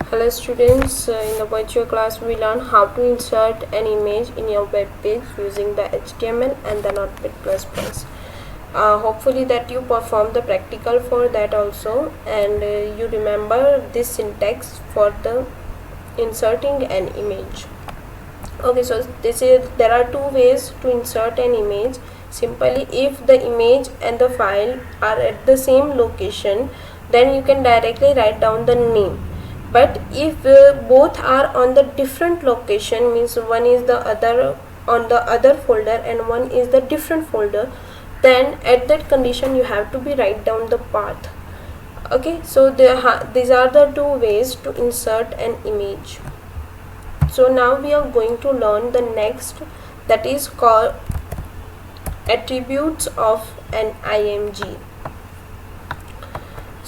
Hello students, in the virtual class we learn how to insert an image in your web page using the HTML and the Notepad++. Hopefully that you perform the practical for that also, and you remember this syntax for the inserting an image. Okay, so there are two ways to insert an image. Simply, if the image and the file are at the same location, then you can directly write down the name. But if both are on the different location, means one is the other on the other folder and one is the different folder, then at that condition you have to be write down the path. Okay, so these are the two ways to insert an image. So now we are going to learn the next, that is called attributes of an IMG.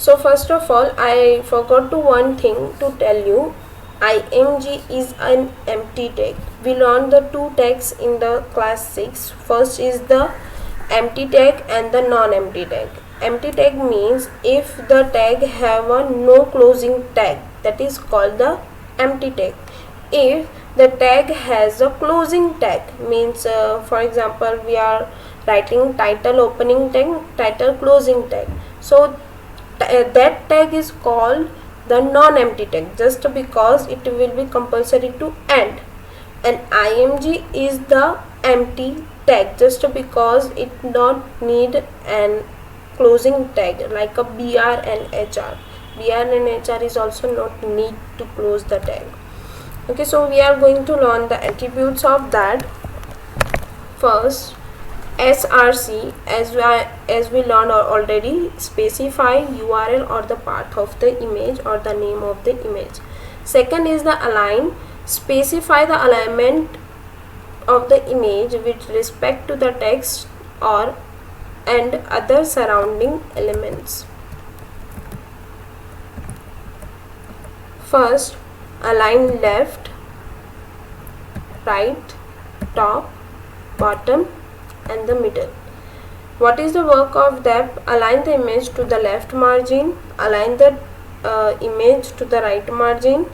So first of all, I forgot to one thing to tell you. IMG is an empty tag. We learned the two tags in the class 6. First is the empty tag and the non-empty tag. Empty tag means if the tag have a no closing tag, that is called the empty tag. If the tag has a closing tag, means for example we are writing title opening tag, title closing tag, so that tag is called the non-empty tag, just because it will be compulsory to end. And IMG is the empty tag, just because it not need an closing tag like a BR and HR. BR and HR is also not need to close the tag. Okay, so we are going to learn the attributes of that. First, src, as we learned already, specify URL or the path of the image or the name of the image. Second is the align, specify the alignment of the image with respect to the text or and other surrounding elements. First, align left, right, top, bottom and the middle. What is the work of that? Align the image to the left margin, align the image to the right margin.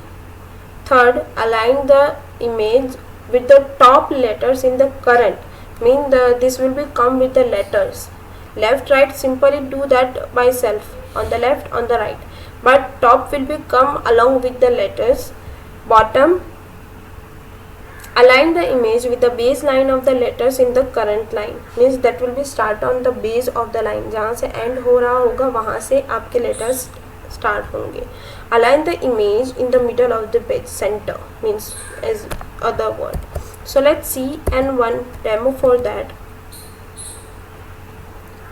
Third, align the image with the top letters in the current, mean this will be come with the letters. Left, right, simply do that by self, on the left, on the right, but top will be come along with the letters. Bottom, align the image with the base line of the letters in the current line, means that will be start on the base of the line, जहाँ से end हो रहा होगा वहाँ से आपके letters start होंगे. Align the image in the middle of the page, center, means as other word. So let's see and one demo for that.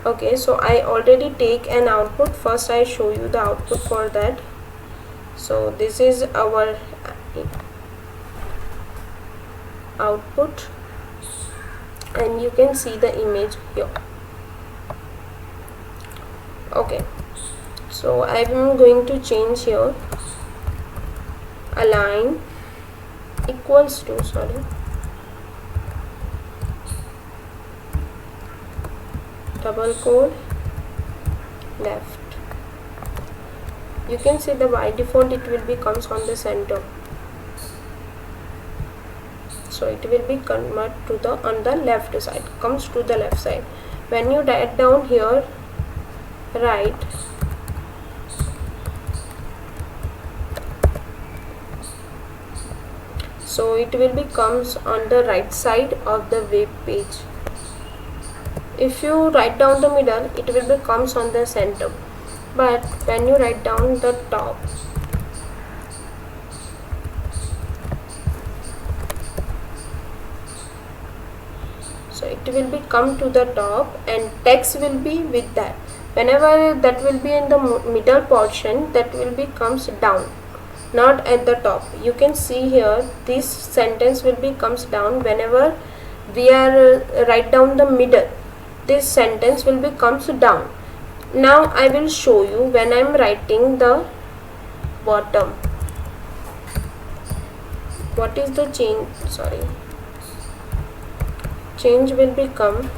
Okay, so I already take an output. First I show you the output for that. So this is our output and you can see the image here. Okay, so I am going to change here, align equals to, double quote left. You can see the by default it will be comes on the center, so it will be convert to the on the left side, comes to the left side. When you write down here right, so it will be comes on the right side of the web page. If you write down the middle, it will be comes on the center, but when you write down the top, so it will be come to the top and text will be with that. Whenever that will be in the middle portion, that will be comes down, not at the top. You can see here this sentence will be comes down. Whenever we are write down the middle, this sentence will be comes down. Now I will show you when I am writing the bottom, what is the change, change will become,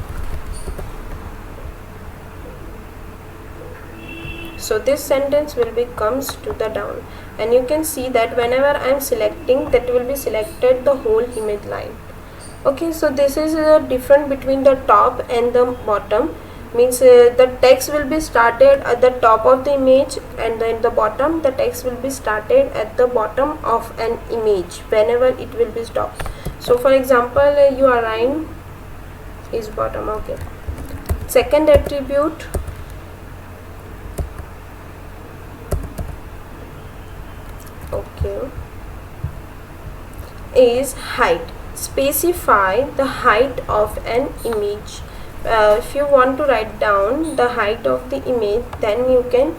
So this sentence will be comes to the down, and you can see that whenever I am selecting, that will be selected the whole image line. Okay, so this is a difference between the top and the bottom. Means the text will be started at the top of the image, and then the bottom, the text will be started at the bottom of an image whenever it will be stopped. So for example, your line is bottom. Okay, second attribute is height. Specify the height of an image. If you want to write down the height of the image, then you can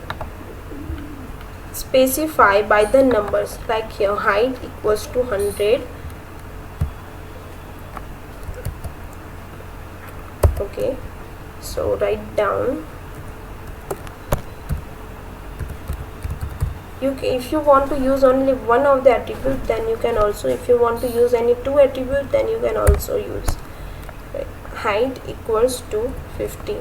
specify by the numbers, like here height equals to 100. Okay, so write down. If you want to use only one of the attribute, then you can also, if you want to use any two attribute, then you can also use. Height equals to 50.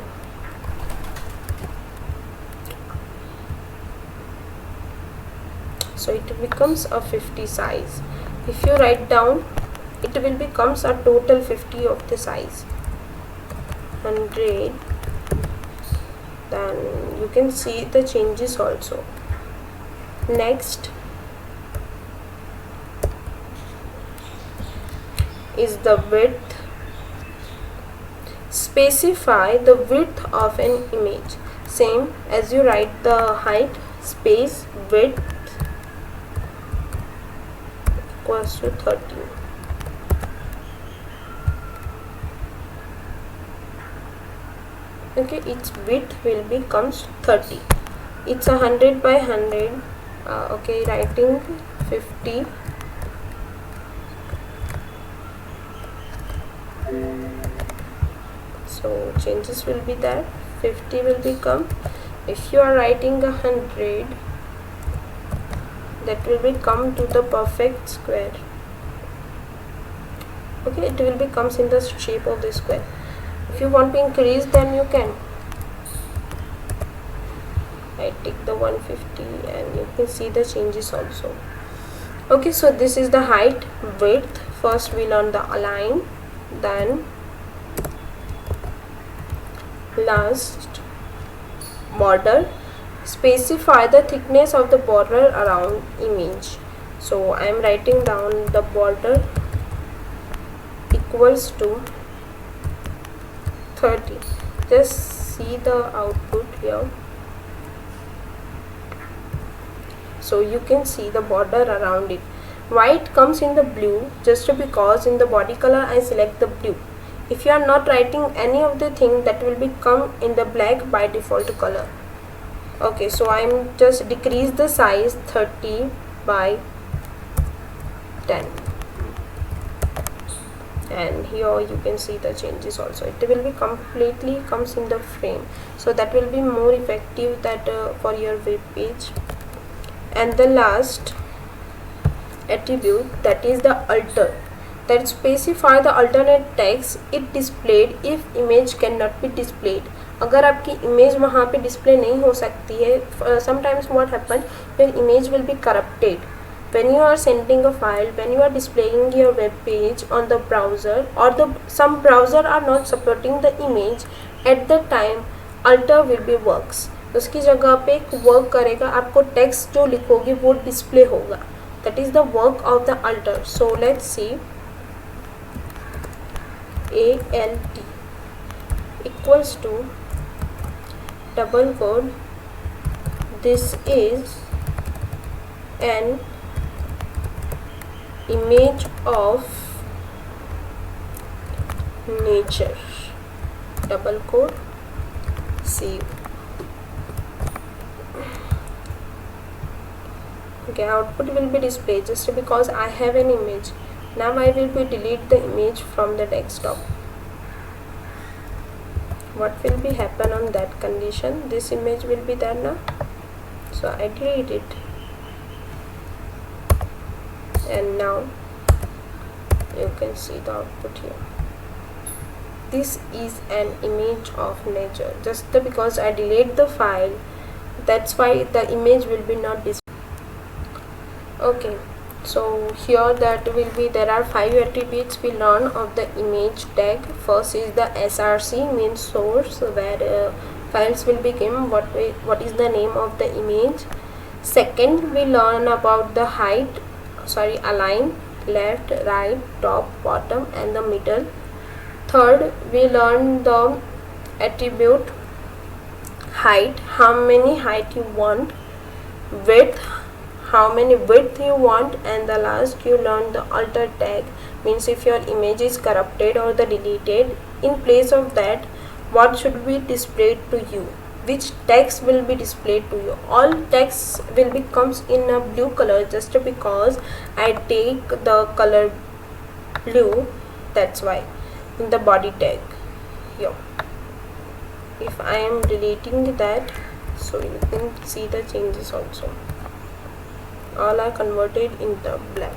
So it becomes a 50 size. If you write down, it will becomes a total 50 of the size. 100. Then you can see the changes also. Next is the width. Specify the width of an image. Same as you write the height, space width equals to 30. Okay, its width will becomes 30. It's 100 by 100. Okay, writing 50. So changes will be there. 50 will become, if you are writing 100, that will become to the perfect square. Okay, it will becomes in the shape of the square. If you want to increase, then you can. I take the 150, and you can see the changes also. Okay, so this is the height, width. First we learn the align, then last border. Specify the thickness of the border around image. So I am writing down the border equals to 30. Just see the output here. So you can see the border around it. Why it comes in the blue? Just because in the body color I select the blue. If you are not writing any of the thing, that will become in the black by default color. Okay, so I am just decrease the size 30 by 10, and here you can see the changes also. It will be completely comes in the frame, so that will be more effective that for your web page. And the last attribute, that is the alter, that specify the alternate text it displayed if image cannot be displayed. अगर आपकी image वहाँ पे display नहीं हो सकती है, sometimes what happen, your image will be corrupted when you are sending a file, when you are displaying your web page on the browser, or some browser are not supporting the image at the time, alter will be works. उसकी जगह पे एक work करेगा, आपको text जो लिखोगे वो display होगा. That is the work of the alter. So let's see. ALT equals to double quote, this is an image of nature, double quote, save. Okay, output will be displayed just because I have an image. Now I will be delete the image from the desktop. What will be happen on that condition? This image will be there now, so I delete it, and now you can see the output here. This is an image of nature. Just because I delete the file, that's why the image will be not displayed. Okay, so here there are 5 attributes we learn of the image tag. First is the SRC, means source, where files will be given what is the name of the image. Second, we learn about the align, left, right, top, bottom and the middle. Third, we learn the attribute height, how many height you want, width, how many width you want, and the last you learn the alter tag, means if your image is corrupted or the deleted, in place of that what should be displayed to you, which text will be displayed to you. All text will be comes in a blue color just because I take the color blue, that's why in the body tag here. If I am deleting that, so you can see the changes also, all are converted into black.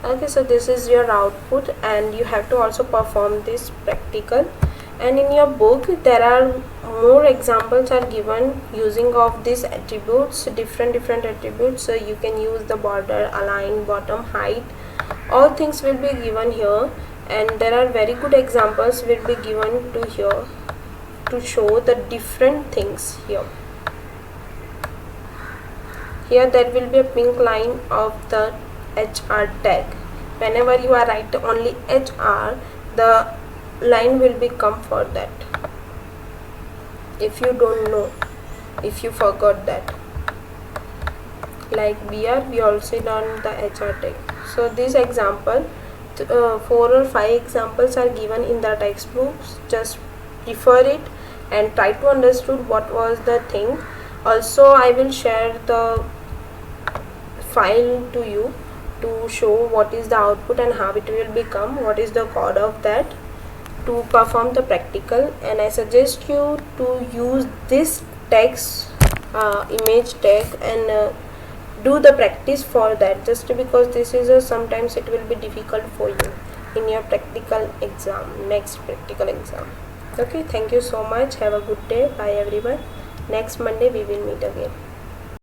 Okay, so this is your output and you have to also perform this practical. And in your book there are more examples are given using of these attributes, different attributes. So you can use the border, align, bottom, height, all things will be given here, and there are very good examples will be given to here to show the different things here. Here there will be a pink line of the HR tag. Whenever you are write only HR, the line will become for that. If you don't know, if you forgot that, like BR, we also learn the HR tag. So this example, 4 or 5 examples are given in the textbooks. Just refer it and try to understand what was the thing. Also I will share the file to you to show what is the output and how it will become, what is the code of that, to perform the practical. And I suggest you to use this text image tag and do the practice for that, just because this is sometimes it will be difficult for you in your practical exam, next practical exam. Okay, thank you so much, have a good day, bye everyone. Next Monday we will meet again.